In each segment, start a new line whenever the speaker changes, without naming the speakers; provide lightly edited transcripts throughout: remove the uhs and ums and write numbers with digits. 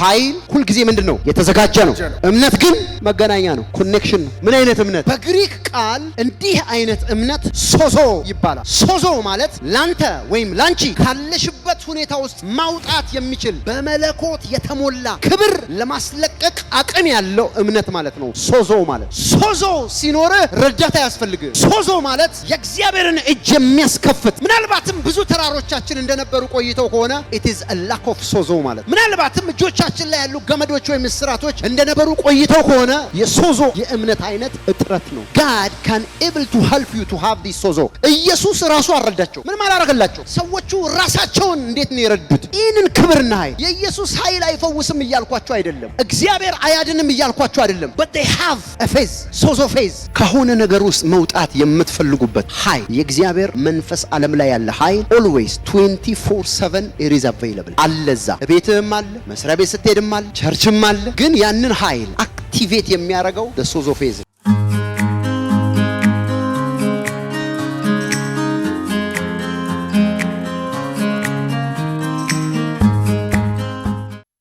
ኃይል ሁሉ ጊዜ ምንድነው የተዘጋጀ ነው እምነት ግን መገናኛ ነው ኮኔክሽን ነው ምን አይነት እምነት በግሪክ ቃል እንዲህ አይነት እምነት ሶዞ ይባላል ሶዞ ማለት ላንተ ወይም ላንቺ ካለሽበት ሁኔታ ውስጥ ማውጣት የሚችል በመለኮት የተሞላ ክብር ለማስለቀቅ አቅም ያለው እምነት ማለት ነው ሶዞ ማለት ሶዞ ሲኖር ረዳታ ያስፈልጋል ሶዞ ማለት የእግዚአብሔርን እጅ የሚያስከፍት ምናልባትም ብዙ ተራሮቻችን እንደነበሩ ቆይተው ከሆነ it is a lack of ሶዞ ማለት ምናልባትም እጆቻችን ላይ ያሉ ገመዶች ወይም ስራቶች እንደነበሩ ቆይተው ከሆነ የሶዞ የእምነት አይነት እጥረት ነው God can able to help you to have this ሶዞ ኢየሱስ ራሱ አረዳቸው ምን ማላረጋላቸው ሰዎቹ ራሳቸውን እንዴት ነው የረዱት ይህንን ክብርና ኃይል የኢየሱስ ኃይል አይፈውስም እያልኳቸው አይደለም እግዚአብሔር አያድንም እያልኳቸው አይደለም but they have a phase ሶዞ phase ከሆነ ነገር ውስጥ መውጣት የምትፈልጉበት ኃይል የእግዚአብሔር መንፈስ ዓለም ላይ ያለ ኃይል always 24/7 it is available አለዛ ቤትም አለ መስሪያ ቤት ስትሄድም አለ ቸርችም አለ ግን ያንን ኃይል አክቲቬት የሚያደርገው the ሶዞ phase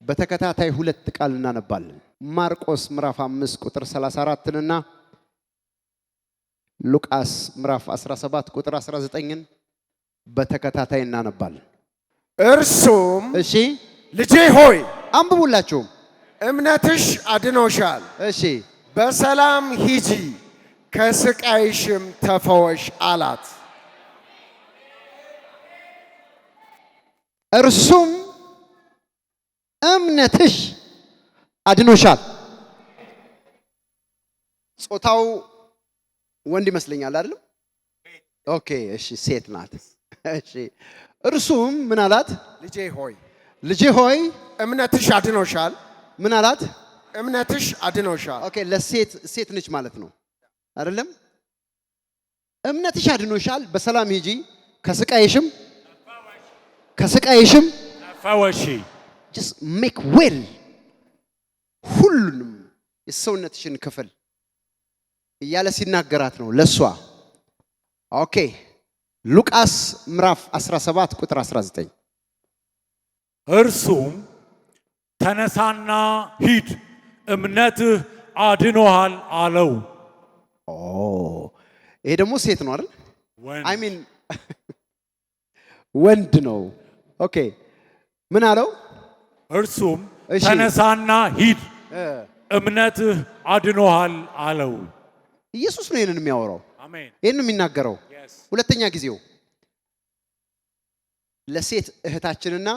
በተከታታይ ሁለት ቃል እናነባለን ማርቆስ ምዕራፍ 5 ቁጥር 34 እና ሉቃስ ምዕራፍ 17 ቁጥር 19ን በተከታታይ እናነባለን
እርሱም
እሺ
ልጄ ሆይ
አንብቡላችሁ
እምነትሽ አድኖሻል
እሺ
በሰላም ሂጂ ከስቃይሽም ተፈወሽ አላት
እርሱም እምነትሽ አድኖሻል ጾታው ወንድ ይመስለኛል አይደል ኦኬ እሺ ሴት ናት እሺ እርሱም ምን አላት ልጄ ሆይ
እምነትሽ አድኖሻል
ምን አላት
እምነትሽ አድኖሻል
ኦኬ ለሴት ሴት ነች ማለት ነው አይደለም እምነትሽ አድኖሻል በሰላም ሂጂ ከስቃይሽም
ተፈወሺ
just make well ሁሉንም የሰውነትሽን ክፍል እያለ ሲናገራት ነው ለሷ ኦኬ ሉቃስ ምዕራፍ 17 ቁጥር 19
እርሱም ተነሳና ሂድ እምነትህ አድኖሃል አለው
ይሄ ደግሞ ሴት ነው አይደል
ወንድ
I mean ወንድ ነው ኦኬ ምን አለው
እርሱም ተነሳና ሂድ እምነትህ አድኖሃል አለው
ኢየሱስ ነው ይሄንን የሚያወራው
አሜን
ይሄንን የሚናገረው ሁለተኛ ጊዜው ለሴት እህታችንና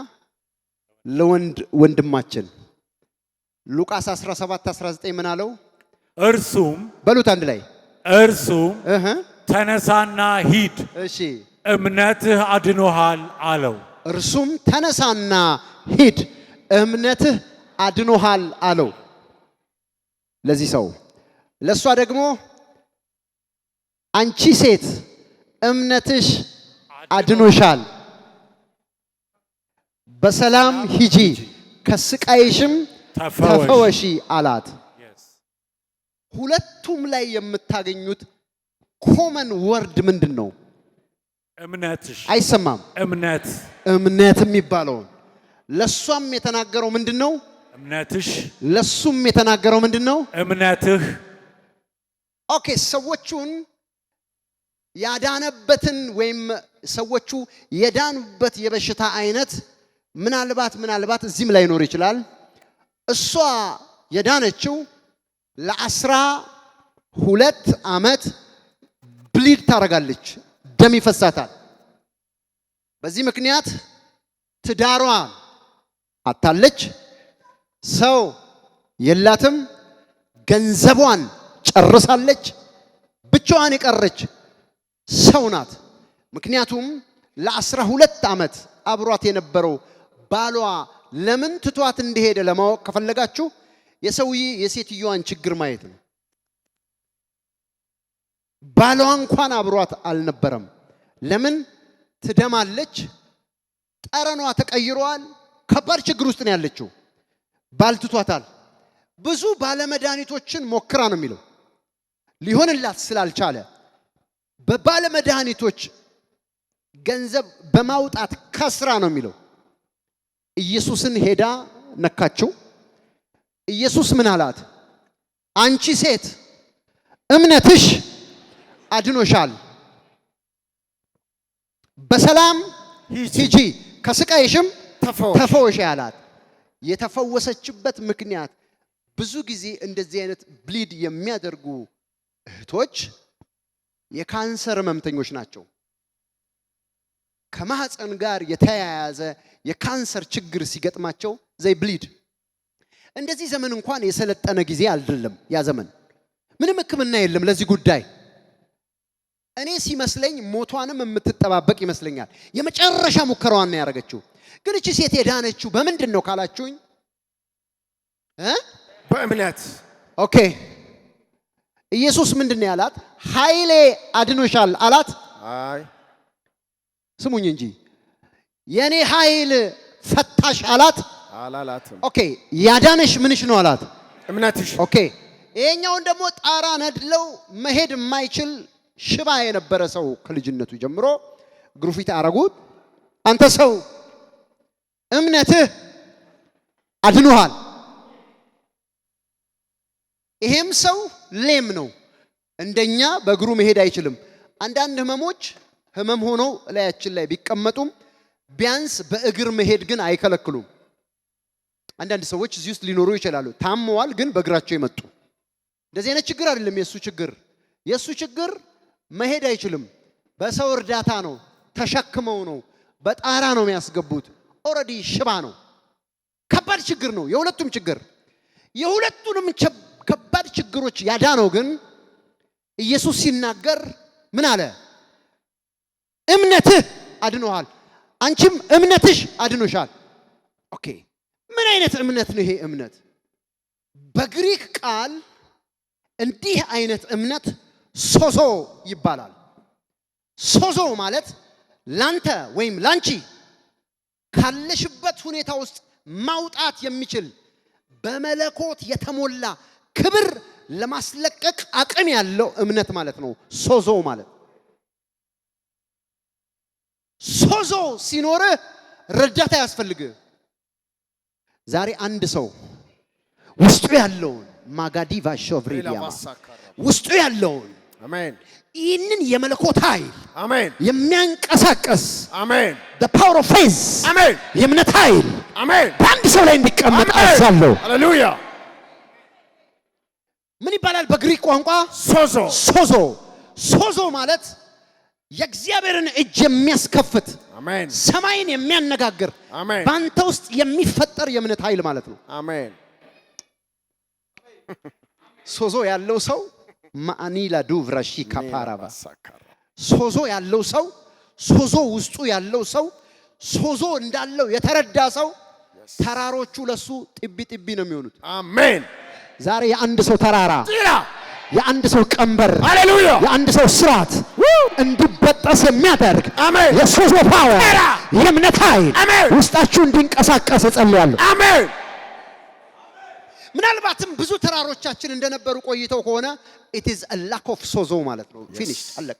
ለወንድ ወንድማችን ሉቃስ 17:19 ምን አለው
እርሱም
በሉት አንድ ላይ
እርሱም ተነሳና ሂድ
እሺ
እምነትህ አድኖሃል አለው
እርሱም ተነሳና ሂድ እምነትህ አድኖሃል አለው ለዚህ ሰው ለሷ ደግሞ አንቺ ሴት እምነትሽ አድኖሻል በሰላም ሂጂ ከስቃይሽም ተፈወሺ አላት ሁለቱም ላይ የምታገኙት ኮመን ወርድ ምንድነው
እምነትሽ
አይሰማም እምነት የሚባለው ለሷም የተናገረው ምንድነው
እምነትሽ
ለሱም የተናገረው ምንድነው
እምነትህ
ኦኬ ሰዎቹን ያዳነበትን ወይም ሰዎቹ የዳኑበት የበሽታ አይነት ምናልባት እዚህም ላይ ኖር ይችላል እሷ የዳነችው ለ12 ዓመት ብሊድ ታረጋለች ደም ይፈሳታል በዚህ ምክንያት ትዳሯን አታለች ሰው የላትም ገንዘቧን ጨርሳለች ብቻዋን የቀረች ሰው ናት ምክንያቱም ለ12 ዓመት አብሯት የነበረው ባሏ ለምን ትቷት እንደሄደ ለማወቅ ከፈለጋችሁ የሴትዮዋን ችግር ማየት ነው ባሏ እንኳን አብሯት አልነበረም ለምን ትደማለች ጠረኗ ተቀይሯል ከባድ ችግር ውስጥ ነው ያለችው ባልትቷታል ብዙ ባለመድኃኒቶችን ሞክራ ነው የሚለው ሊሆንላት ስላልቻለ በባለመድኃኒቶች ገንዘብ በማውጣት ከስራ ነው የሚለው ኢየሱስን ሄዳ ነካቸው ኢየሱስ ምን አላት? አንቺ ሴት እምነትሽ አድኖሻል፣ በሰላም ሂጂ ከስቃይሽም ተፈወሽ አላት። የተፈወሰችበት ምክንያት ብዙ ጊዜ እንደዚህ አይነት ብሊድ የሚያደርጉ እህቶች የካንሰር ህመምተኞች ናቸው። ከማህፀን ጋር የተያያዘ የካንሰር ችግር ሲገጥማቸው ዘይ ብሊድ። እንደዚህ ዘመን እንኳን የሰለጠነ ጊዜ አይደለም። ያ ዘመን ምንም ህክምና የለም ለዚህ ጉዳይ። እኔ ሲመስለኝ ሞቷንም የምትጠባበቅ ይመስለኛል። የመጨረሻ ሙከራዋን ነው ያደረገችው። ግን እቺ ሴት የዳነችው በምንድን ነው ካላችሁኝ፣
በእምነት።
ኦኬ ኢየሱስ ምንድን ነው ያላት? ኃይሌ አድኖሻል አላት።
አይ
ስሙኝ እንጂ የኔ ኃይል ፈታሽ አላት
አላላትም።
ኦኬ ያዳነሽ ምንሽ ነው አላት?
እምነትሽ።
ኦኬ ይሄኛውን ደግሞ ጣራ ነድለው መሄድ የማይችል ሽባ የነበረ ሰው ከልጅነቱ ጀምሮ እግሩ ፊት አረጉት። አንተ ሰው እምነትህ አድኖሃል። ይሄም ሰው ሌም ነው፣ እንደኛ በእግሩ መሄድ አይችልም። አንዳንድ ህመሞች ህመም ሆነው ላያችን ላይ ቢቀመጡም ቢያንስ በእግር መሄድ ግን አይከለክሉም። አንዳንድ ሰዎች እዚህ ውስጥ ሊኖሩ ይችላሉ፣ ታመዋል ግን በእግራቸው የመጡ። እንደዚህ አይነት ችግር አይደለም የሱ ችግር። የሱ ችግር መሄድ አይችልም፣ በሰው እርዳታ ነው፣ ተሸክመው ነው፣ በጣራ ነው የሚያስገቡት። ኦልሬዲ ሽባ ነው። ከባድ ችግር ነው የሁለቱም ችግር። የሁለቱንም ከባድ ችግሮች ያዳነው ግን ኢየሱስ ሲናገር ምን አለ? እምነትህ አድኖሃል፣ አንቺም እምነትሽ አድኖሻል። ኦኬ ምን አይነት እምነት ነው ይሄ እምነት? በግሪክ ቃል እንዲህ አይነት እምነት ሶዞ ይባላል። ሶዞ ማለት ላንተ ወይም ላንቺ ካለሽበት ሁኔታ ውስጥ ማውጣት የሚችል በመለኮት የተሞላ ክብር ለማስለቀቅ አቅም ያለው እምነት ማለት ነው ሶዞ ማለት። ሶዞ ሲኖርህ ረዳት አያስፈልግህ። ዛሬ አንድ ሰው ውስጡ ያለውን ማጋዲቫ ሾቭሪዲያ ውስጡ ያለውን
አሜን
ይህንን የመለኮት ኃይል
አሜን
የሚያንቀሳቀስ
አሜን
the power of faith
አሜን
የእምነት ኃይል
አሜን
በአንድ ሰው ላይ እንዲቀመጥ አዛለሁ።
ሃሌሉያ።
ምን ይባላል በግሪክ ቋንቋ?
ሶዞ።
ሶዞ ሶዞ ማለት የእግዚአብሔርን እጅ የሚያስከፍት
አሜን
ሰማይን የሚያነጋግር
አሜን
በአንተ ውስጥ የሚፈጠር የእምነት ኃይል ማለት ነው።
አሜን።
ሶዞ ያለው ሰው ማአኒላ ዱቭራሺ ካፓራባ ሶዞ ያለው ሰው ሶዞ ውስጡ ያለው ሰው ሶዞ እንዳለው የተረዳ ሰው ተራሮቹ ለሱ ጥቢ ጥቢ ነው የሚሆኑት።
አሜን።
ዛሬ የአንድ ሰው ተራራ የአንድ ሰው ቀንበር
ሃሌሉያ
የአንድ ሰው ስራት እንዲበጠስ የሚያደርግ
አሜን
የሶዞ ፓወር የእምነት ኃይል ውስጣችሁ እንዲንቀሳቀስ እጸልያለሁ።
አሜን።
ምናልባትም ብዙ ተራሮቻችን እንደነበሩ ቆይተው ከሆነ it is a lack of ሶዞ ማለት ነው። ፊኒሽ አለቀ።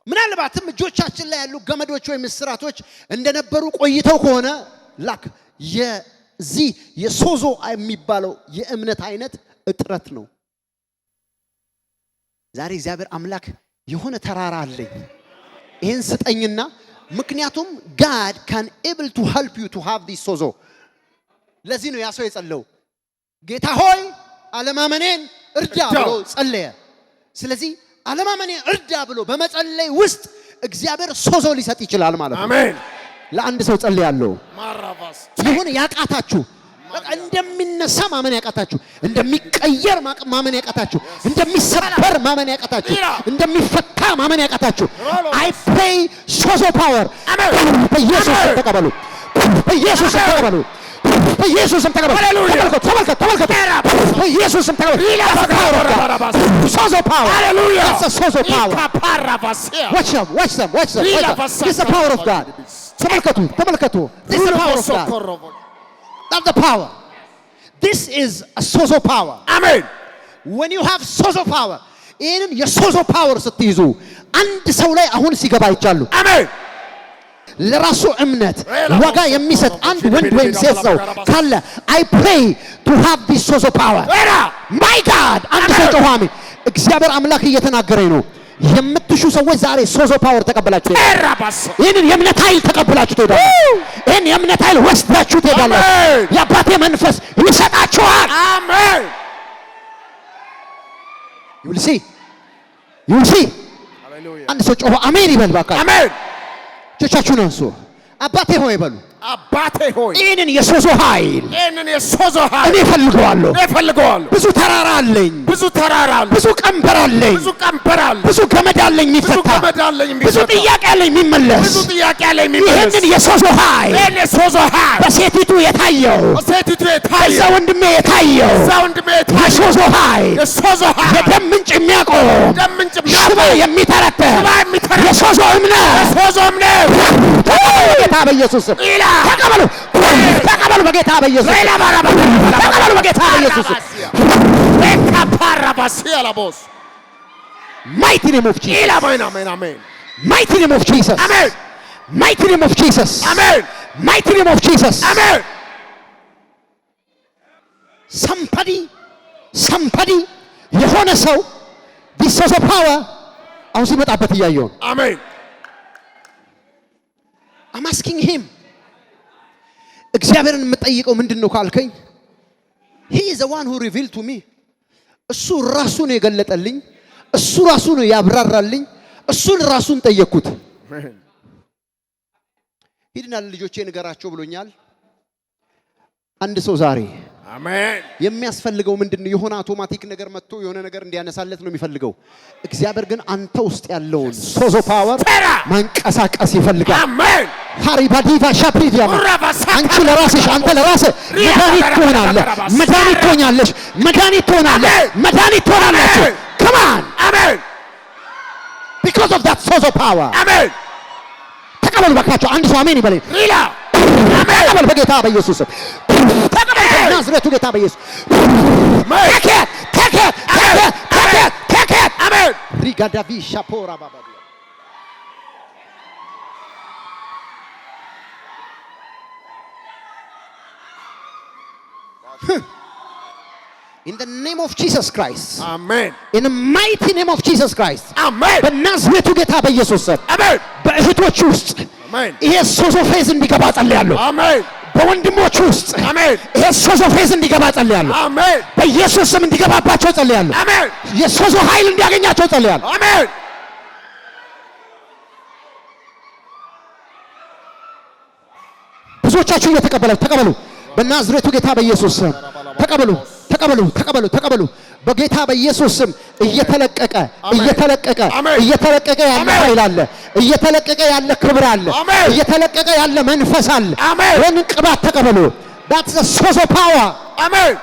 ምናልባትም እጆቻችን ላይ ያሉ ገመዶች ወይም ስራቶች እንደነበሩ ቆይተው ከሆነ ላክ የዚህ የሶዞ የሚባለው የእምነት አይነት እጥረት ነው። ዛሬ እግዚአብሔር አምላክ የሆነ ተራራ አለኝ ይሄን ስጠኝና ምክንያቱም God can able to help you to have this ሶዞ። ለዚህ ነው ያ ሰው የጸለው ጌታ ሆይ አለማመኔን እርዳ ብሎ ጸለየ። ስለዚህ አለማመኔን እርዳ ብሎ በመጸለይ ውስጥ እግዚአብሔር ሶዞ ሊሰጥ ይችላል ማለት ነው።
አሜን።
ለአንድ ሰው ጸልያለሁ።
ማራባስ
ይሁን ያቃታችሁ በቃ እንደሚነሳ ማመን ያቃታችሁ፣ እንደሚቀየር ማመን ያቃታችሁ፣ እንደሚሰበር ማመን ያቃታችሁ፣ እንደሚፈታ ማመን ያቃታችሁ I pray ሶዞ ፓወር በኢየሱስ ተቀበሉ፣ በኢየሱስ ተቀበሉ፣ በኢየሱስ ተቀበሉ። ተመልከቱ በኢየሱስ ተቀበሉ። ሶዞ ፓወር ሃሌሉያ ሶዞ ፓወር watch them this is the power of God። ተመልከቱ this is the power of God. That's the power. This is a sozo power.
Amen.
When you have sozo power, ይሄንን የሶዞ ፓወር ስትይዙ አንድ ሰው ላይ አሁን ሲገባ ይቻሉ።
አሜን።
ለራሱ እምነት ዋጋ የሚሰጥ አንድ ወንድ ወይም ሴት ሰው ካለ I pray to have this source of power. My God! አንድ ሰው ጮኸ አሜን። እግዚአብሔር አምላክ እየተናገረኝ ነው። የምትሹ ሰዎች ዛሬ ሶዞ ፓወር ተቀበላችሁ። ይሄንን የእምነት ኃይል ተቀበላችሁ ትሄዳላችሁ። ይሄን የእምነት ኃይል ወስዳችሁ ትሄዳላችሁ። የአባቴ መንፈስ ይሰጣችኋል።
አሜን።
you will see
ሃሌሉያ።
አንድ ሰው ጮኸ አሜን ይበል ባካ።
አሜን።
እጆቻችሁን አንሱ። አባቴ ሆይ በሉ።
አባቴ ሆይ
ይሄንን የሶዞ ኃይል
እኔ
እፈልገዋለሁ። ብዙ
ብዙ ተራራ አለኝ፣
ብዙ ቀንበር አለኝ፣ ብዙ ገመድ አለኝ የሚፈታ፣ ብዙ ጥያቄ አለኝ የሚመለስ። ይሄንን የሶዞ ኃይል በሴቲቱ የታየው በዛ ወንድሜ የታየው የሶዞ ኃይል የደም ምንጭ የሚያቆም ሽባ የሚተረተር የሶዞ እምነት ጌታ በኢየሱስ ስም ተቀበሉ በጌታ በኢየሱስ ተቀበሉ በጌታ በኢየሱስ mighty name of Jesus mighty name of Jesus mighty name of Jesus mighty name of Jesus somebody የሆነ ሰው this source of power አሁን ሲመጣበት እያየው
አሜን
I'm asking him እግዚአብሔርን የምጠይቀው ምንድነው ካልከኝ he is the one who revealed to me እሱ ራሱ ነው የገለጠልኝ እሱ ራሱ ነው ያብራራልኝ እሱን ራሱን ጠየቅኩት ሂድና ልጆቼ ንገራቸው ብሎኛል አንድ ሰው ዛሬ
አሜን
የሚያስፈልገው ምንድነው የሆነ አውቶማቲክ ነገር መጥቶ የሆነ ነገር እንዲያነሳለት ነው የሚፈልገው እግዚአብሔር ግን አንተ ውስጥ ያለውን ሶዞ ፓወር ማንቀሳቀስ ይፈልጋል
አሜን
ሃሪባዲቫ ሻፕሪዲያ አንቺ ለራስሽ አንተ ለራስህ መድኃኒት ትሆናለሽ come on
አሜን
because of that source of power
አሜን
ተቀበሉ ባካችሁ አንድ ሰው አሜን ይበል
ሪላ
ተቀበሉ በጌታ በኢየሱስ ተቀበሉ በናዝሬቱ ጌታ በኢየሱስ take it
አሜን
ሪጋዳቪ ሻፖራ ባባዲ in the name of Jesus Christ
amen
in the mighty name of Jesus Christ
amen
በናዝሬቱ ጌታ በኢየሱስ
አሜን
በእህቶች ውስጥ
አሜን
ይሄ ሶዞ ፌዝ እንዲገባ ጸልያለሁ
አሜን
በወንድሞች ውስጥ
አሜን
ይሄ ሶዞ ፌዝ እንዲገባ ጸልያለሁ
አሜን
በኢየሱስ ስም እንዲገባባቸው ጸልያለሁ
አሜን
የሶዞ ኃይል እንዲያገኛቸው ጸልያለሁ
አሜን
ብዙዎቻችሁ እየተቀበላችሁ ተቀበሉ በናዝሬቱ ጌታ በኢየሱስ ስም ተቀበሉ በጌታ በኢየሱስ ስም እየተለቀቀ ያለ ኃይል አለ እየተለቀቀ ያለ ክብር አለ እየተለቀቀ ያለ መንፈስ አለ ወንን ቅባት ተቀበሉ that's the source of power
አሜን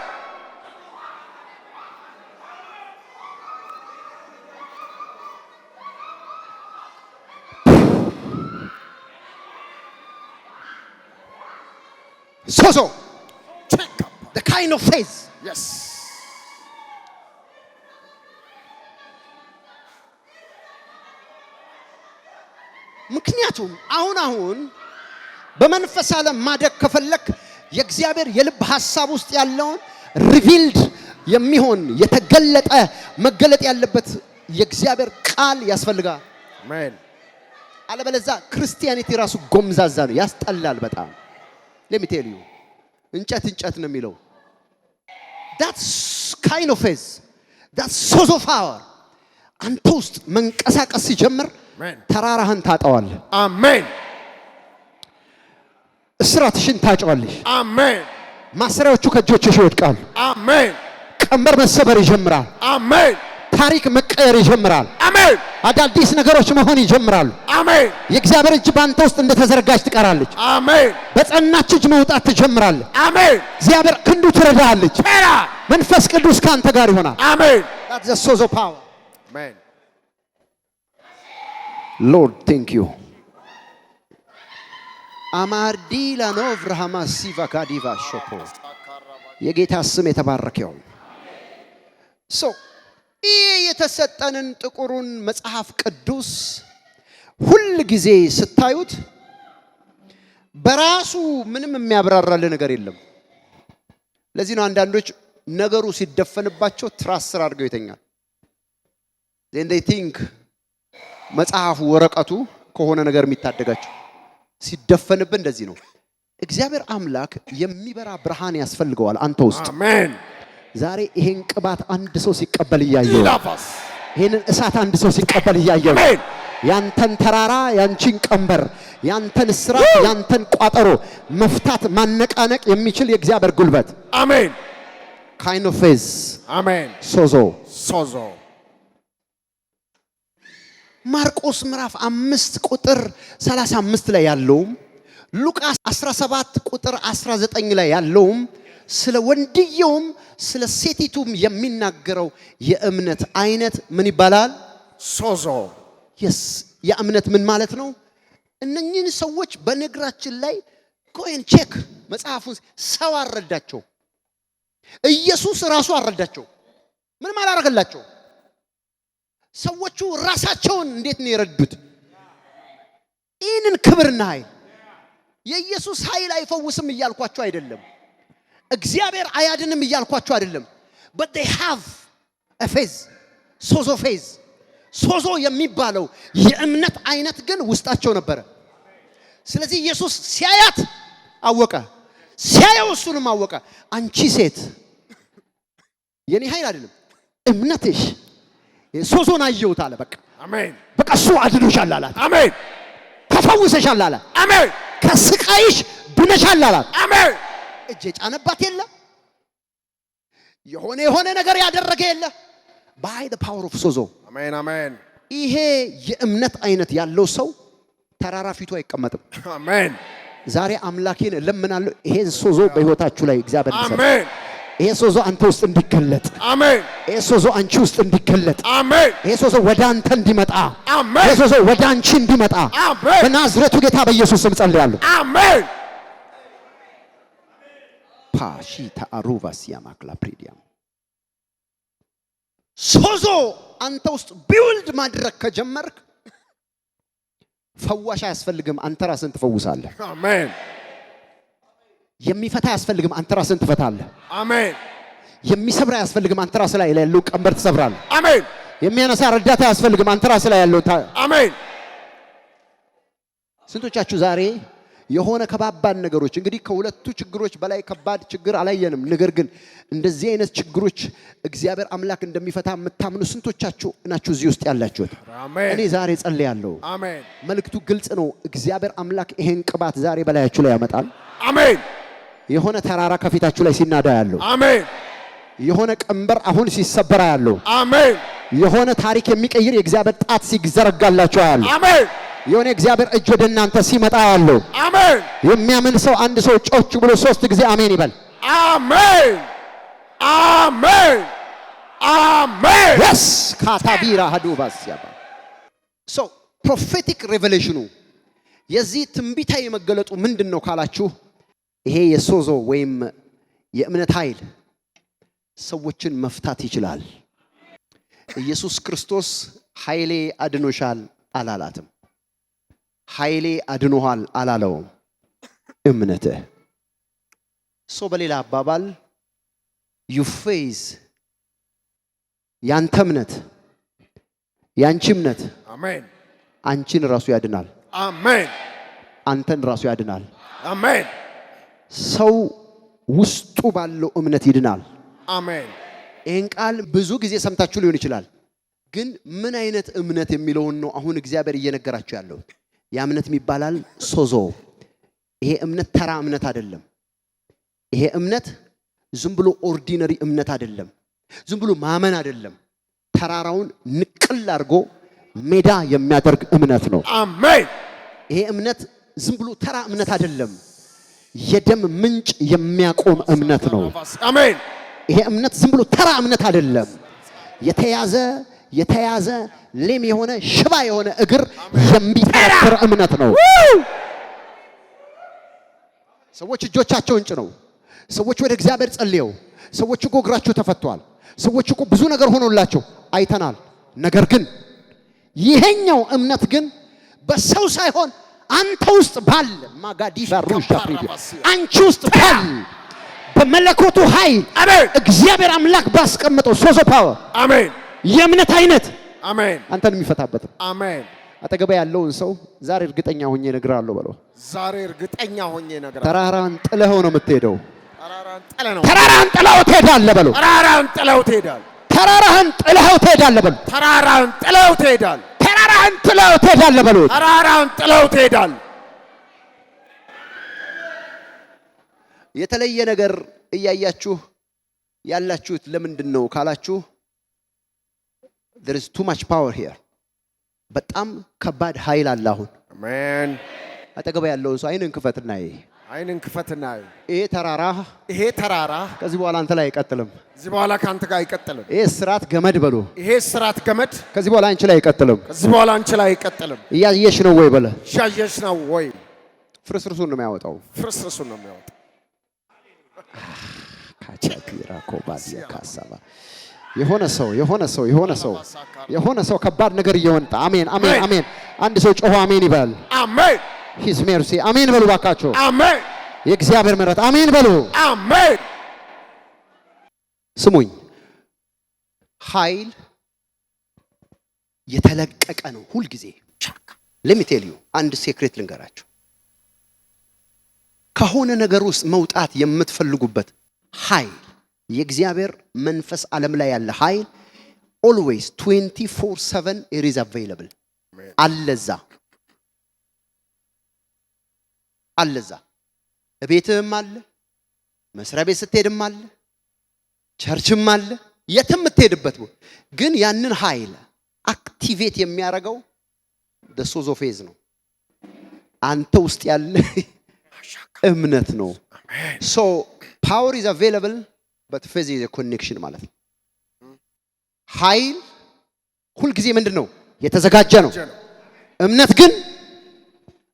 sozo the kind of faith
yes
ምክንያቱም አሁን በመንፈስ ዓለም ማደግ ከፈለክ የእግዚአብሔር የልብ ሐሳብ ውስጥ ያለውን ሪቪልድ የሚሆን የተገለጠ መገለጥ ያለበት የእግዚአብሔር ቃል ያስፈልጋል
አሜን
አለበለዚያ ክርስቲያኒቲ ራሱ ጎምዛዛ ነው ያስጠላል በጣም let me tell you እንጨት ነው የሚለው that's kind of faith that's source of power አንተ ውስጥ መንቀሳቀስ ሲጀምር ተራራህን ታጠዋለህ
አሜን
እስራትሽን ታጨዋለሽ
አሜን
ማሰሪያዎቹ ከእጆችሽ ይወድቃሉ
አሜን
ቀንበር መሰበር ይጀምራል
አሜን
ታሪክ መቀየር ይጀምራል
አሜን
አዳዲስ ነገሮች መሆን ይጀምራሉ
አሜን
የእግዚአብሔር እጅ ባንተ ውስጥ እንደተዘረጋች ትቀራለች
አሜን
በጸናች እጅ መውጣት ትጀምራለህ
አሜን
እግዚአብሔር ክንዱ ትረዳለች መንፈስ ቅዱስ ካንተ ጋር ይሆናል
አሜን
that's the source of power
amen
Lord thank you አማርዲላ ኖቭራሃማሲቫ ካዲቫ ሾፖ የጌታ ስም የተባረከው ይህ የተሰጠንን ጥቁሩን መጽሐፍ ቅዱስ ሁሉ ጊዜ ስታዩት በራሱ ምንም የሚያብራራልን ነገር የለም። ለዚህ ነው አንዳንዶች ነገሩ ሲደፈንባቸው ትራስር አድርገው ይተኛል። then they think መጽሐፉ ወረቀቱ ከሆነ ነገር የሚታደጋቸው ሲደፈንብን እንደዚህ ነው። እግዚአብሔር አምላክ የሚበራ ብርሃን ያስፈልገዋል አንተ ውስጥ።
አሜን።
ዛሬ ይሄን ቅባት አንድ ሰው ሲቀበል ያያየው፣ ይሄንን እሳት አንድ ሰው ሲቀበል ያያየው፣ ያንተን ተራራ፣ ያንቺን ቀንበር፣ ያንተን እስራት፣ ያንተን ቋጠሮ መፍታት ማነቃነቅ የሚችል የእግዚአብሔር ጉልበት።
አሜን።
kind of faith
አሜን።
ሶዞ ማርቆስ ምዕራፍ 5 ቁጥር 35 ላይ ያለውም ሉቃስ 17 ቁጥር 19 ላይ ያለውም ስለ ወንድየውም ስለ ሴቲቱም የሚናገረው የእምነት አይነት ምን ይባላል?
ሶዞ።
yes የእምነት ምን ማለት ነው? እነኚህን ሰዎች በነግራችን ላይ go and check መጽሐፉን ሰው አረዳቸው። ኢየሱስ ራሱ አረዳቸው። ምን ማለት አረጋላቸው? ሰዎቹ ራሳቸውን እንዴት ነው የረዱት? ይህንን ክብርና ኃይል የኢየሱስ ኃይል አይፈውስም እያልኳቸው አይደለም። እግዚአብሔር አያድንም እያልኳቸው አይደለም። but they have a faith ሶዞ የሚባለው የእምነት አይነት ግን ውስጣቸው ነበረ። ስለዚህ ኢየሱስ ሲያያት አወቀ፣ ሲያየው እሱንም አወቀ። አንቺ ሴት የኔ ኃይል አይደለም እምነትሽ ሶዞን አየሁት አለ። በቃ
አሜን።
በቃ እሱ አድኖሻል አላት።
አሜን።
ተፈውሰሻል አላት።
አሜን።
ከስቃይሽ ድነሻል አላት።
አሜን።
እጄ ጫነባት የለ የሆነ ነገር ያደረገ የለ by the power of ሶዞ።
አሜን አሜን።
ይሄ የእምነት አይነት ያለው ሰው ተራራ ፊቱ አይቀመጥም።
አሜን።
ዛሬ አምላኬን ለምናለሁ ይሄን ሶዞ በህይወታችሁ ላይ እግዚአብሔር ይሰጥ።
አሜን።
ይሄ ሶዞ አንተ ውስጥ እንዲገለጥ።
አሜን።
ይሄ ሶዞ አንቺ ውስጥ እንዲገለጥ።
አሜን።
ይሄ ሶዞ ወደ አንተ እንዲመጣ።
አሜን።
ይሄ ሶዞ ወደ አንቺ እንዲመጣ
አሜን።
በናዝሬቱ ጌታ በኢየሱስ ስም ጸልያለሁ።
አሜን።
ፓሺታ አሩቫስ ያማክላ ፕሪዲያም ሶዞ አንተ ውስጥ ቢውልድ ማድረግ ከጀመርክ ፈዋሽ አያስፈልግም፣ አንተ ራስን ትፈውሳለህ።
አሜን።
የሚፈታ አያስፈልግም፣ አንተ ራስን ትፈታለህ።
አሜን።
የሚሰብር አያስፈልግም፣ አንተ ራስ ላይ ያለው ቀንበር ትሰብራለህ።
አሜን።
የሚያነሳ ረዳት አያስፈልግም፣ አንተ ራስ ላይ ያለው
አሜን።
ስንቶቻችሁ ዛሬ የሆነ ከባባድ ነገሮች እንግዲህ ከሁለቱ ችግሮች በላይ ከባድ ችግር አላየንም። ነገር ግን እንደዚህ አይነት ችግሮች እግዚአብሔር አምላክ እንደሚፈታ የምታምኑ ስንቶቻችሁ ናችሁ እዚህ ውስጥ ያላችሁት?
አሜን።
እኔ ዛሬ ጸልያለሁ።
አሜን።
መልእክቱ ግልጽ ነው። እግዚአብሔር አምላክ ይሄን ቅባት ዛሬ በላያችሁ ላይ ያመጣል።
አሜን።
የሆነ ተራራ ከፊታችሁ ላይ ሲናዳ ያለው፣
አሜን።
የሆነ ቀንበር አሁን ሲሰበራ ያለው፣
አሜን።
የሆነ ታሪክ የሚቀይር የእግዚአብሔር ጣት ሲዘረጋላችሁ ያለው፣
አሜን።
የሆነ እግዚአብሔር እጅ ወደ እናንተ ሲመጣ ያለው፣
አሜን።
የሚያምን ሰው አንድ ሰው ጮች ብሎ 3 ጊዜ አሜን ይበል።
አሜን። አሜን። አሜን።
yes ካታቢራ ሀዱባስ ያባ so prophetic revelation የዚህ ትንቢታዊ መገለጡ ምንድነው ካላችሁ ይሄ የሶዞ ወይም የእምነት ኃይል ሰዎችን መፍታት ይችላል። ኢየሱስ ክርስቶስ ኃይሌ አድኖሻል አላላትም። ኃይሌ አድኖሃል አላለውም። እምነትህ ሶ በሌላ አባባል you face ያንተ እምነት ያንቺ እምነት
አሜን
አንቺን ራሱ ያድናል።
አሜን።
አንተን ራሱ ያድናል።
አሜን።
ሰው ውስጡ ባለው እምነት ይድናል።
አሜን።
ይሄን ቃል ብዙ ጊዜ ሰምታችሁ ሊሆን ይችላል። ግን ምን አይነት እምነት የሚለውን ነው አሁን እግዚአብሔር እየነገራችሁ ያለው። ያ እምነት የሚባላል ሶዞ። ይሄ እምነት ተራ እምነት አይደለም። ይሄ እምነት ዝም ብሎ ኦርዲነሪ እምነት አይደለም። ዝም ብሎ ማመን አይደለም። ተራራውን ንቅል አድርጎ ሜዳ የሚያደርግ እምነት ነው።
አሜን።
ይሄ እምነት ዝም ብሎ ተራ እምነት አይደለም። የደም ምንጭ የሚያቆም እምነት ነው።
አሜን።
ይሄ እምነት ዝም ብሎ ተራ እምነት አይደለም። የተያዘ ሌም የሆነ ሽባ የሆነ እግር የሚተረተር እምነት ነው። ሰዎች እጆቻቸውን ጭነው፣ ሰዎች ወደ እግዚአብሔር ጸልየው፣ ሰዎች እኮ እግራቸው ተፈቷል፣ ሰዎች እኮ ብዙ ነገር ሆኖላቸው አይተናል። ነገር ግን ይሄኛው እምነት ግን በሰው ሳይሆን አንተ ውስጥ ባለ ማጋዲሻ ሩሻ ፕሪቪ አንቺ ውስጥ ባለ በመለኮቱ ኃይል እግዚአብሔር አምላክ ባስቀመጠው ሶዞ ፓወር
አሜን
የእምነት አይነት
አሜን
አንተን የሚፈታበት
አሜን
አጠገባ ያለውን ሰው ዛሬ እርግጠኛ ሆኜ እነግራለሁ በለው
ዛሬ እርግጠኛ ሆኜ እነግራለሁ
ተራራን ጥለኸው ነው የምትሄደው
ተራራን
ጥለኸው ትሄዳለህ በለው
ተራራን ጥለኸው ትሄዳለህ
ተራራን ጥለኸው ትሄዳለህ በለው
ተራራን ጥለኸው ትሄዳለህ
ተራራን ጥለኸው ትሄዳለህ በለው
ተራራን ጥለኸው ትሄዳለህ
የተለየ ነገር እያያችሁ ያላችሁት ለምንድን ነው ካላችሁ there is too much power here በጣም ከባድ ኃይል አለ አሁን
አሜን
አጠገባ ያለው ሰው አይንን ክፈትና
አይንን ክፈትና
ይሄ ተራራ ከዚህ በኋላ አንተ ላይ አይቀጥልም
ከዚህ በኋላ ካንተ ጋር አይቀጥልም
ይሄ ስራት ገመድ በሉ
ይሄ ስራት ገመድ
ከዚህ በኋላ አንቺ ላይ አይቀጥልም
ከዚህ በኋላ አንቺ ላይ አይቀጥልም
እያየሽ ነው ወይ በለ
እያየሽ ነው ወይ
ፍርስርሱን ነው የሚያወጣው
ፍርስርሱን ነው የሚያወጣው
ካቻኪራ ኮባዲያ ካሳባ የሆነ ሰው ከባድ ነገር እየወጣ አሜን አንድ ሰው ጮሆ አሜን ይበል
አሜን
ሂዝ ሜርሲ አሜን በሉ ባካችሁ
አሜን
የእግዚአብሔር ምሕረት አሜን በሉ
አሜን
ስሙኝ ኃይል የተለቀቀ ነው ሁሉ ጊዜ let me tell you አንድ ሴክሬት ልንገራችሁ ከሆነ ነገር ውስጥ መውጣት የምትፈልጉበት ኃይል የእግዚአብሔር መንፈስ ዓለም ላይ ያለ ኃይል always 24/7 it is available አለዛ ቤትህም አለ መስሪያ ቤት ስትሄድም አለ ቸርችም አለ የትም የምትሄድበት ግን ያንን ኃይል አክቲቬት የሚያደርገው the ፌዝ ነው አንተ ውስጥ ያለ እምነት ነው so power is available but faith is a connection ማለት ነው ኃይል ሁሉ ጊዜ ምንድነው የተዘጋጀ ነው እምነት ግን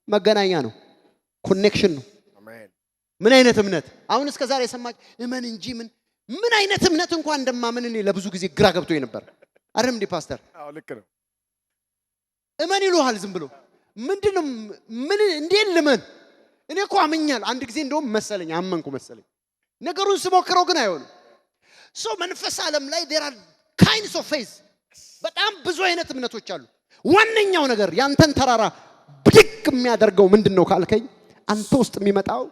መገናኛ ነው ኮኔክሽን ነው አሜን ምን አይነት እምነት አሁን እስከ ዛሬ ሰማች እመን እንጂ ምን አይነት እምነት እንኳን እንደማምን እኔ ለብዙ ጊዜ ግራ ገብቶኝ ነበር አይደል እንዴ ፓስተር
አዎ ልክ ነው
እመን ይሉሃል ዝም ብሎ ምንድነው ምን እንዴት ልመን እኔ እኮ አመኛል አንድ ጊዜ እንደውም መሰለኝ አመንኩ መሰለኝ ነገሩን ስሞክረው ግን አይሆንም ሶ መንፈስ ዓለም ላይ there are kinds of faith በጣም ብዙ አይነት እምነቶች አሉ ዋነኛው ነገር ያንተን ተራራ ብድግ የሚያደርገው ምንድነው ካልከኝ አንተ ውስጥ የሚመጣው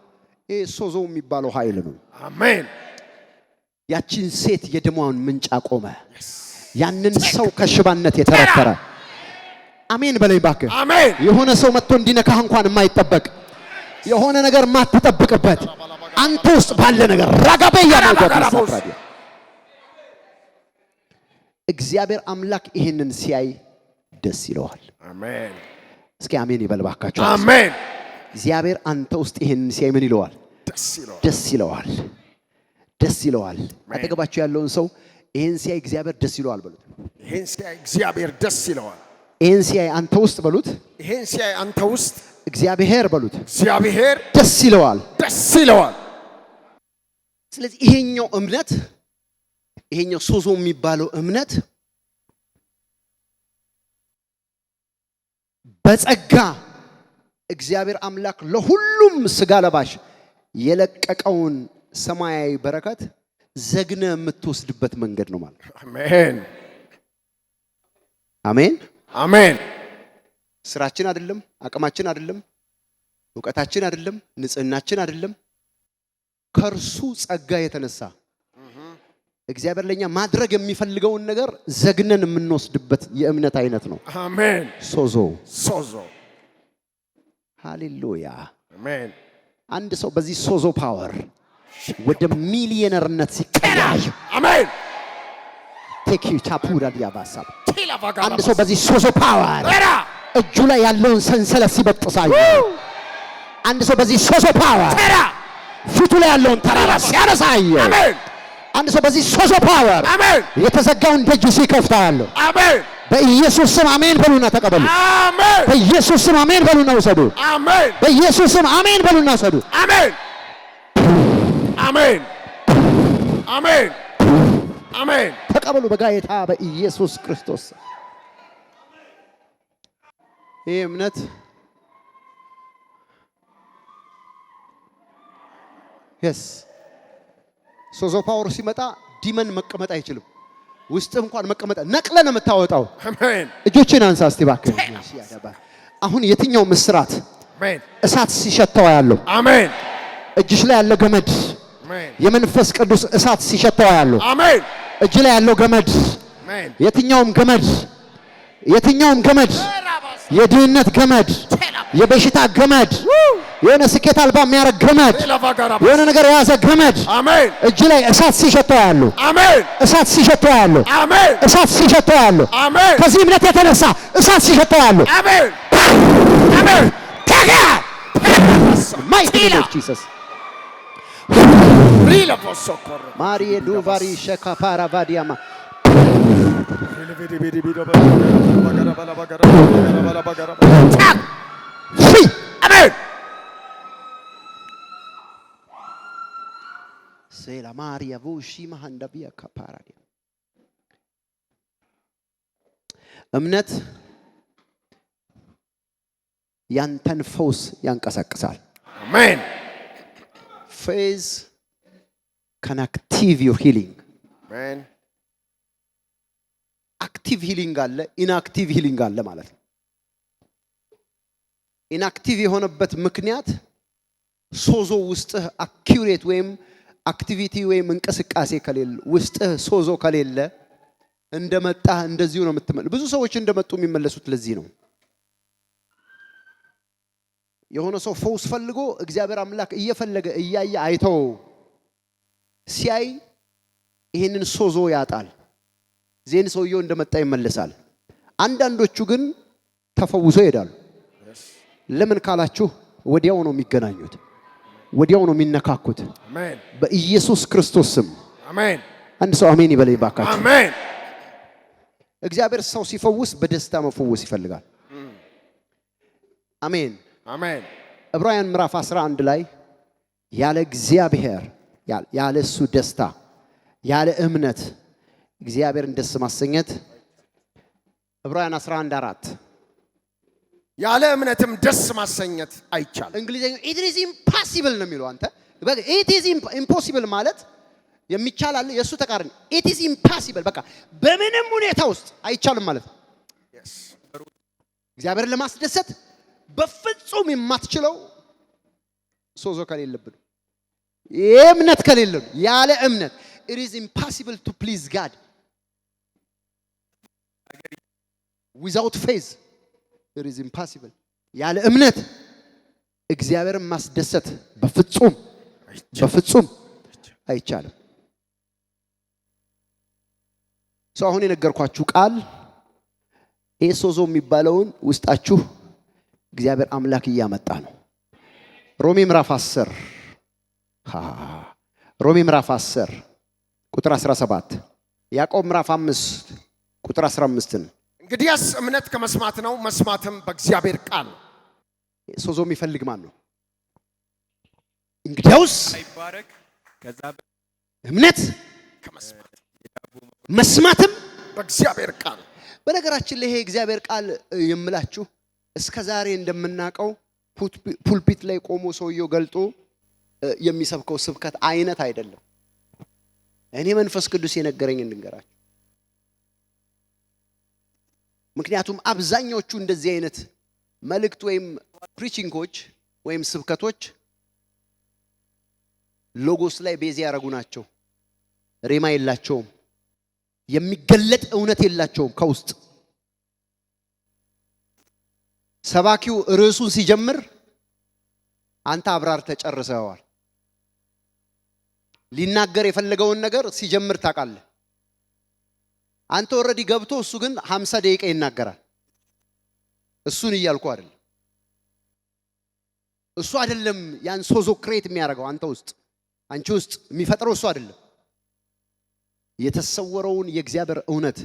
ሶዞ የሚባለው ኃይል ነው
አሜን
ያቺን ሴት የደሟን ምንጭ አቆመ ያንን ሰው ከሽባነት የተረፈረ አሜን በለይ ባከ
አሜን
የሆነ ሰው መጥቶ እንዲነካህ እንኳን የማይጠበቅ የሆነ ነገር ማትጠብቅበት አንተ ውስጥ ባለ ነገር ረጋበ ያለው እግዚአብሔር አምላክ ይሄንን ሲያይ ደስ ይለዋል
አሜን
እስኪ አሜን ይበል ባካችሁ
አሜን
እግዚአብሔር አንተ ውስጥ ይሄንን ሲያይ ምን ይለዋል ደስ ይለዋል አጠገባችሁ ያለውን ሰው ይሄን ሲያይ እግዚአብሔር ደስ ይለዋል በሉት
ይሄን ሲያይ እግዚአብሔር ደስ ይለዋል
ይሄን ሲያይ አንተ ውስጥ በሉት
ይሄን ሲያይ አንተ ውስጥ
እግዚአብሔር በሉት
እግዚአብሔር
ደስ ይለዋል ስለዚህ ይሄኛው እምነት ይሄኛው ሶዞ የሚባለው እምነት በጸጋ እግዚአብሔር አምላክ ለሁሉም ስጋ ለባሽ የለቀቀውን ሰማያዊ በረከት ዘግነ የምትወስድበት መንገድ ነው ማለት አሜን ስራችን አይደለም አቅማችን አይደለም ዕውቀታችን አይደለም ንጽህናችን አይደለም ከርሱ ጸጋ የተነሳ እግዚአብሔር ለኛ ማድረግ የሚፈልገውን ነገር ዘግነን የምንወስድበት የእምነት አይነት ነው
አሜን
ሶዞ
ሃሌሉያ
አሜን አንድ ሰው በዚህ ሶዞ ፓወር ወደ ሚሊዮነርነት ሲቀየር አሜን ቴክ ዩ ታፑራ ዲያባሳ አንድ ሰው በዚህ ሶዞ ፓወር እጁ ላይ ያለውን ሰንሰለት ሲበጥሳዩ አንድ ሰው በዚህ ሶዞ ፓወር ፊቱ ላይ ያለውን ተራራ ሲያነሳዩ አሜን አንድ ሰው በዚህ ሶዞ ፓወር አሜን የተዘጋውን ደጅ ሲከፍታሉ አሜን በኢየሱስ ስም አሜን በሉና ተቀበሉ አሜን በኢየሱስ ስም አሜን በሉና ውሰዱ አሜን በኢየሱስ ስም አሜን በሉና ውሰዱ አሜን አሜን አሜን አሜን ተቀበሉ በጌታ በኢየሱስ ክርስቶስ ይህ እምነት yes ሶዞ ፓወር ሲመጣ ዲመን መቀመጥ አይችልም። ውስጥ እንኳን መቀመጥ ነቅለን የምታወጣው
አሜን።
እጆችን አንሳ እስቲ እባክህ። አሁን የትኛው ምስራት
አሜን።
እሳት ሲሸተው ያለው
አሜን።
እጅሽ ላይ ያለ ገመድ
አሜን።
የመንፈስ ቅዱስ እሳት ሲሸተው ያለው
አሜን።
እጅ ላይ ያለው ገመድ
አሜን።
የትኛውም ገመድ የድህነት ገመድ የበሽታ ገመድ የሆነ ስኬት አልባ የሚያረግ ገመድ የሆነ ነገር የያዘ ገመድ
አሜን።
እጅ ላይ እሳት ሲሸተው ያለው
አሜን።
እሳት ሲሸተው ያለው
አሜን።
እሳት ሲሸተው ያለው
አሜን።
ከዚህ እምነት የተነሳ እሳት ሲሸተው ያለው
አሜን። አሜን።
ማይቲ ጂሰስ
ሪላ ፎሶኮር
ማሪዬ ዱቫሪ ሸካፓራ ቫዲያማ
አሜን።
ሴላ ማሪያ ቡሺ ማሃንዳቢያ ካፓራ እምነት ያንተን ፈውስ ያንቀሳቅሳል።
አሜን።
ፌዝ can active your healing
አሜን።
አክቲቭ ሂሊንግ አለ፣ ኢንአክቲቭ ሂሊንግ አለ ማለት ነው። ኢንአክቲቭ የሆነበት ምክንያት ሶዞ ውስጥህ አኪዩሬት ወይም አክቲቪቲ ወይም እንቅስቃሴ ከሌለ ውስጥህ ሶዞ ከሌለ እንደመጣ እንደዚሁ ነው የምትመለስ። ብዙ ሰዎች እንደመጡ የሚመለሱት ለዚህ ነው። የሆነ ሰው ፈውስ ፈልጎ እግዚአብሔር አምላክ እየፈለገ እያየ አይተው ሲያይ ይሄንን ሶዞ ያጣል። ዜን ሰውየው እንደመጣ ይመለሳል። አንዳንዶቹ ግን ተፈውሶ ይሄዳሉ። ለምን ካላችሁ ወዲያው ነው የሚገናኙት፣ ወዲያው ነው የሚነካኩት።
አሜን።
በኢየሱስ ክርስቶስ ስም
አሜን።
አንድ ሰው አሜን ይበለኝ ባካችሁ።
አሜን።
እግዚአብሔር ሰው ሲፈውስ በደስታ መፈወስ ይፈልጋል። አሜን
አሜን።
ዕብራውያን ምዕራፍ 11 ላይ ያለ እግዚአብሔር ያለ እሱ ደስታ ያለ እምነት እግዚአብሔርን ደስ ማሰኘት ዕብራውያን 11:4
ያለ እምነትም ደስ ማሰኘት አይቻልም።
እንግሊዘኛ it is impossible ነው የሚለው። አንተ it is impossible ማለት የሚቻል አለ፣ የሱ ተቃራኒ it is impossible በቃ በምንም ሁኔታ ውስጥ አይቻልም ማለት ነው። እግዚአብሔርን ለማስደሰት በፍጹም የማትችለው ሶዞ ከሌለብን የእምነት ከሌለን ያለ እምነት it is impossible to please God without faith it is impossible ያለ እምነት እግዚአብሔርን ማስደሰት በፍጹም አይቻልም። ሰው አሁን የነገርኳችሁ ቃል ሶዞ የሚባለውን ውስጣችሁ እግዚአብሔር አምላክ እያመጣ ነው። ሮሜ ምዕራፍ 10 ቁጥር 17 ያዕቆብ ምዕራፍ 5 ቁጥር 15
እንግዲያስ እምነት ከመስማት ነው፣ መስማትም በእግዚአብሔር ቃል ነው።
ሶዞ የሚፈልግ ማን ነው? እንግዲያውስ እምነት መስማትም
በእግዚአብሔር ቃል።
በነገራችን ላይ ይሄ እግዚአብሔር ቃል የምላችሁ እስከ ዛሬ እንደምናቀው ፑልፒት ላይ ቆሞ ሰውየው ገልጦ የሚሰብከው ስብከት አይነት አይደለም። እኔ መንፈስ ቅዱስ የነገረኝ እንድንገራችሁ። ምክንያቱም አብዛኞቹ እንደዚህ አይነት መልእክት ወይም ፕሪቺንጎች ወይም ስብከቶች ሎጎስ ላይ ቤዝ ያደረጉ ናቸው። ሬማ የላቸውም። የሚገለጥ እውነት የላቸውም ከውስጥ። ሰባኪው ርዕሱን ሲጀምር አንተ አብራር ተጨርሰዋል። ሊናገር የፈለገውን ነገር ሲጀምር ታውቃለህ። አንተ ኦሬዲ ገብቶ እሱ ግን 50 ደቂቃ ይናገራል። እሱን እያልኩ አይደለም። እሱ አይደለም ያን ሶዞ ክሬት የሚያደርገው አንተ ውስጥ አንቺ ውስጥ የሚፈጥረው እሱ አይደለም። የተሰወረውን የእግዚአብሔር እውነት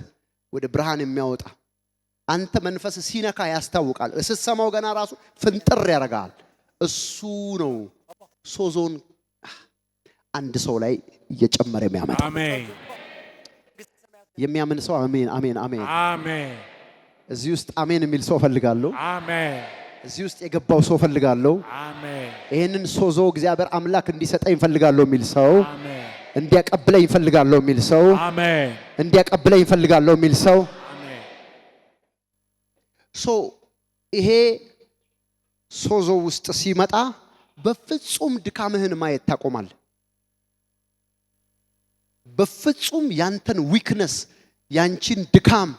ወደ ብርሃን የሚያወጣ አንተ መንፈስ ሲነካ ያስታውቃል። ስትሰማው ገና ራሱ ፍንጥር ያደርጋል። እሱ ነው ሶዞን አንድ ሰው ላይ እየጨመረ የሚያመጣ።
አሜን።
የሚያምን ሰው አሜን አሜን አሜን
አሜን።
እዚህ ውስጥ አሜን የሚል ሰው ፈልጋለሁ።
አሜን።
እዚህ ውስጥ የገባው ሰው ፈልጋለሁ።
አሜን።
ይሄንን ሶዞ እግዚአብሔር አምላክ እንዲሰጠኝ ፈልጋለሁ የሚል ሰው፣
አሜን።
እንዲያቀብለኝ ፈልጋለሁ የሚል ሰው፣
አሜን።
እንዲያቀብለኝ ፈልጋለሁ የሚል ሰው
አሜን።
ሶ ይሄ ሶዞ ውስጥ ሲመጣ በፍጹም ድካምህን ማየት ታቆማለህ። በፍጹም ያንተን ዊክነስ፣ ያንቺን ድካም፣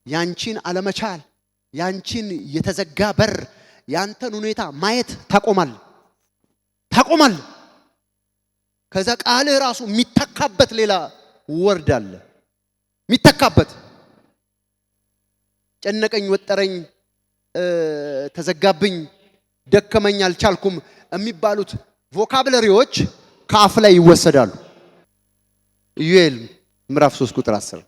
ያንቺን አለመቻል፣ ያንቺን የተዘጋ በር፣ ያንተን ሁኔታ ማየት ታቆማለህ። ከዛ ቃልህ ራሱ የሚተካበት ሌላ ወርድ አለ። የሚተካበት ጨነቀኝ፣ ወጠረኝ፣ ተዘጋብኝ፣ ደከመኝ፣ አልቻልኩም የሚባሉት ቮካብለሪዎች ከአፍ ላይ ይወሰዳሉ። ኢዩኤል ምዕራፍ 3 ቁጥር 10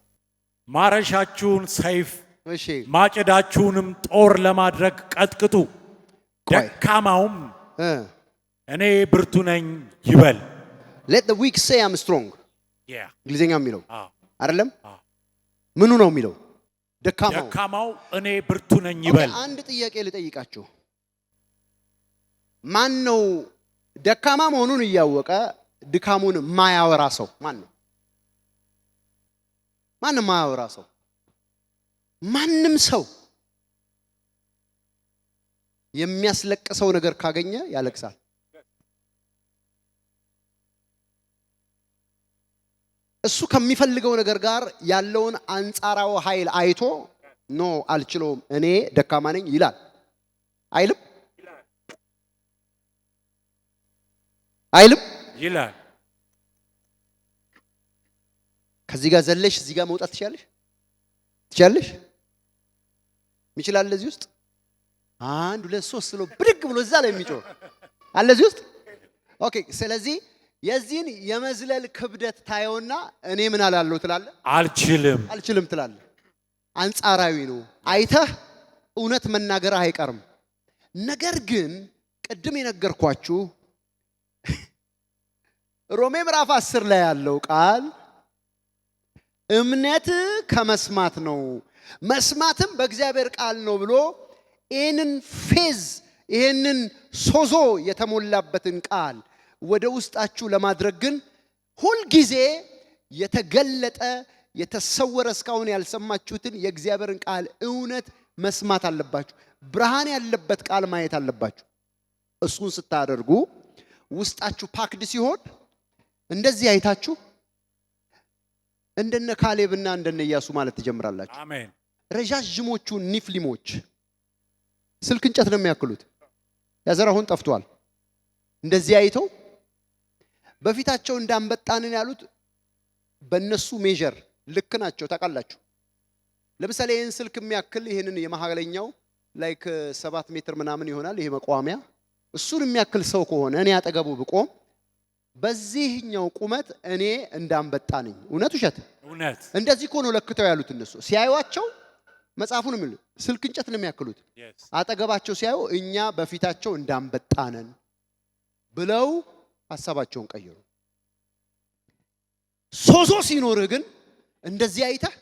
ማረሻችሁን ሰይፍ
እሺ
ማጭዳችሁንም ጦር ለማድረግ ቀጥቅጡ፣ ደካማውም እኔ ብርቱ ነኝ ይበል።
let the weak say I'm strong እንግሊዘኛ የሚለው አይደለም። ምኑ ነው የሚለው? ደካማው
እኔ ብርቱ ነኝ ይበል።
አንድ ጥያቄ ልጠይቃችሁ። ማን ነው ደካማ መሆኑን እያወቀ ድካሙን ማያወራ ሰው? ማን ነው? ማንም ማያወራ ሰው? ማንም ሰው የሚያስለቅሰው ነገር ካገኘ ያለቅሳል። እሱ ከሚፈልገው ነገር ጋር ያለውን አንጻራዊ ኃይል አይቶ ኖ አልችለውም፣ እኔ ደካማ ነኝ ይላል። አይልም?
ይላል።
ከዚህ ጋር ዘለሽ እዚህ ጋር መውጣት ትችያለሽ? ይችላል። እዚህ ውስጥ 1 2 3 ብሎ ብድግ ብሎ እዛ ላይ የሚጮህ አለ እዚህ ውስጥ። ኦኬ። ስለዚህ የዚህን የመዝለል ክብደት ታየውና እኔ ምን አላለሁ ትላለህ? አልችልም ትላለህ። አንጻራዊ ነው። አይተህ እውነት መናገር አይቀርም። ነገር ግን ቅድም የነገርኳችሁ ሮሜ ምዕራፍ 10 ላይ ያለው ቃል እምነት ከመስማት ነው፣ መስማትም በእግዚአብሔር ቃል ነው ብሎ ይህንን ፌዝ ይህንን ሶዞ የተሞላበትን ቃል ወደ ውስጣችሁ ለማድረግ ግን ሁል ጊዜ የተገለጠ የተሰወረ እስካሁን ያልሰማችሁትን የእግዚአብሔርን ቃል እውነት መስማት አለባችሁ። ብርሃን ያለበት ቃል ማየት አለባችሁ። እሱን ስታደርጉ ውስጣችሁ ፓክድ ሲሆን እንደዚህ አይታችሁ እንደነ ካሌብና እንደነ ኢያሱ ማለት ትጀምራላችሁ።
አሜን።
ረጃጅሞቹ ኒፍሊሞች ስልክ እንጨት ነው የሚያክሉት። ያዘራሁን ጠፍቷል። እንደዚህ አይተው በፊታቸው እንዳንበጣንን ያሉት በእነሱ ሜጀር ልክ ናቸው። ታውቃላችሁ። ለምሳሌ ይህን ስልክ የሚያክል ይህንን የመሃለኛው ላይክ 7 ሜትር ምናምን ይሆናል ይሄ መቋሚያ። እሱን የሚያክል ሰው ከሆነ እኔ አጠገቡ ብቆም በዚህኛው ቁመት እኔ እንዳንበጣ ነኝ። እውነት ውሸት?
እውነት።
እንደዚህ እኮ ነው ለክተው ያሉት እነሱ ሲያዩዋቸው። መጽሐፉን የሚሉ ስልክ እንጨት ነው የሚያክሉት። አጠገባቸው ሲያዩ እኛ በፊታቸው እንዳንበጣ ነን ብለው ሐሳባቸውን ቀየሩ። ሶዞ ሲኖርህ ግን እንደዚህ አይተህ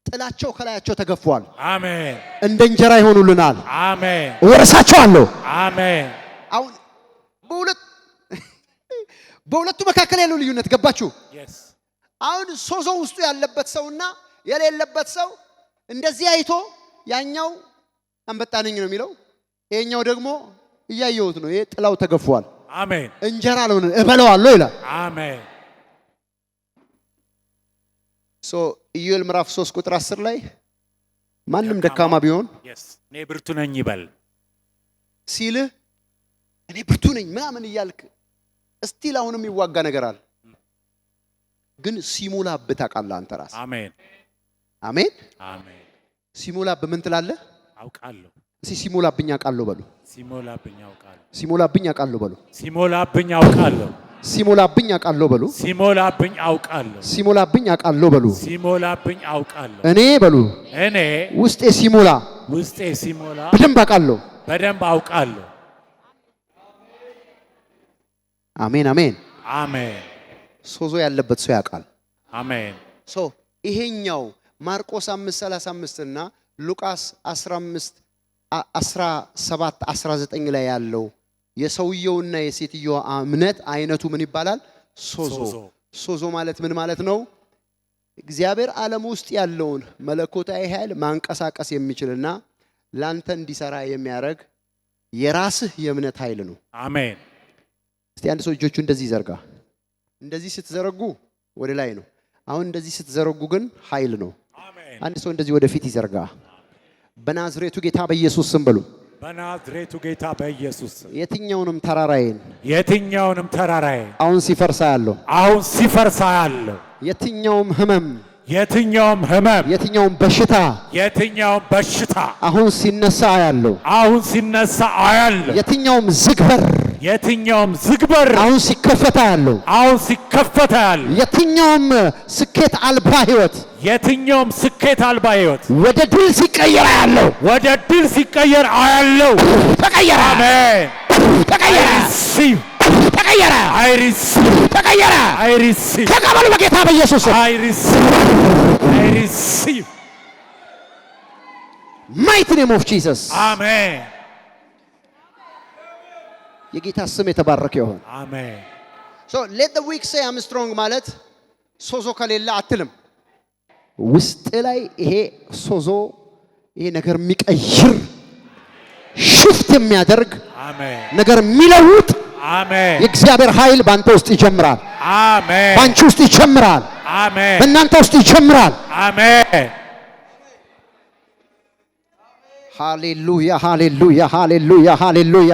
ጥላቸው ከላያቸው ተገፏል።
አሜን።
እንደ እንጀራ ይሆኑልናል።
አሜን።
ወረሳቸዋለሁ።
አሜን።
አሁን በሁለቱ መካከል ያለው ልዩነት ገባችሁ? አሁን ሶዞ ውስጡ ያለበት ሰውና የሌለበት ሰው እንደዚህ አይቶ ያኛው አንበጣ ነኝ ነው የሚለው፣ ይሄኛው ደግሞ እያየሁት ነው፣ ይሄ ጥላው ተገፏል።
አሜን።
እንጀራ ለሆነ እበለዋለሁ ይላል።
አሜን።
ኢዩኤል ምዕራፍ 3 ቁጥር 10 ላይ ማንም ደካማ ቢሆን
እኔ ብርቱ ነኝ ይበል
ሲልህ እኔ ብርቱ ነኝ ምናምን እያልክ እስቲል አሁንም ይዋጋ ነገር አለ። ግን ሲሞላብህ ታውቃለህ አንተ ራስህ።
አሜን።
አሜን።
አሜን።
ሲሞላብህ ምን ትላለህ?
አውቃለሁ።
ሲሞላብኝ አውቃለሁ በሉ።
ሲሞላብኝ አውቃለሁ።
ሲሞላብኝ አውቃለሁ በሉ።
ሲሞላብኝ አውቃለሁ።
ሲሞላብኝ አውቃለሁ በሉ።
ሲሞላብኝ አውቃለሁ።
ሲሞላብኝ አውቃለሁ በሉ።
ሲሞላብኝ አውቃለሁ።
እኔ በሉ
እኔ
ውስጤ ሲሞላ በደንብ አውቃለሁ።
በደንብ አውቃለሁ።
አሜን። አሜን።
አሜን።
ሶዞ ያለበት ሰው ያውቃል።
አሜን።
ይሄኛው ማርቆስ 5:35 እና ሉቃስ 15 17 19 ላይ ያለው የሰውየውና የሴትየዋ እምነት አይነቱ ምን ይባላል? ሶዞ። ሶዞ ማለት ምን ማለት ነው? እግዚአብሔር ዓለም ውስጥ ያለውን መለኮታዊ ኃይል ማንቀሳቀስ የሚችልና ላንተ እንዲሰራ የሚያደርግ የራስህ የእምነት ኃይል ነው።
አሜን።
እስቲ አንድ ሰው እጆቹ እንደዚህ ይዘርጋ። እንደዚህ ስትዘረጉ ወደ ላይ ነው። አሁን እንደዚህ ስትዘረጉ ግን ኃይል ነው።
አሜን።
አንድ ሰው እንደዚህ ወደፊት ይዘርጋ። በናዝሬቱ ጌታ በኢየሱስ ስም በሉ።
በናዝሬቱ ጌታ በኢየሱስ
የትኛውንም ተራራዬን አሁን ሲፈርሳ ያለው የትኛውም ህመም የትኛውም በሽታ አሁን ሲነሳ ያለው የትኛውም ዝግበር አሁን ሲከፈታ ያለው የትኛውም ስኬት አልባ ህይወት ወደ ድል ሲቀየር ያለው ተቀየረ። አሜን። ተቀየረ። ተቀበሉ በጌታ በኢየሱስ ስም። I receive. Mighty name of Jesus.
አሜን።
የጌታ ስም የተባረከ ይሁን።
አሜን።
So let the weak say I'm strong ማለት ሶዞ ከሌለ አትልም። ውስጥ ላይ ይሄ ሶዞ ይሄ ነገር የሚቀይር ሽፍት የሚያደርግ ነገር የሚለውጥ የእግዚአብሔር ኃይል ባንተ ውስጥ ይጀምራል። አሜን። ባንቺ ውስጥ ይጀምራል። አሜን። በእናንተ ውስጥ ይጀምራል። አሜን። ሃሌሉያ ሃሌሉያ ሃሌሉያ ሃሌሉያ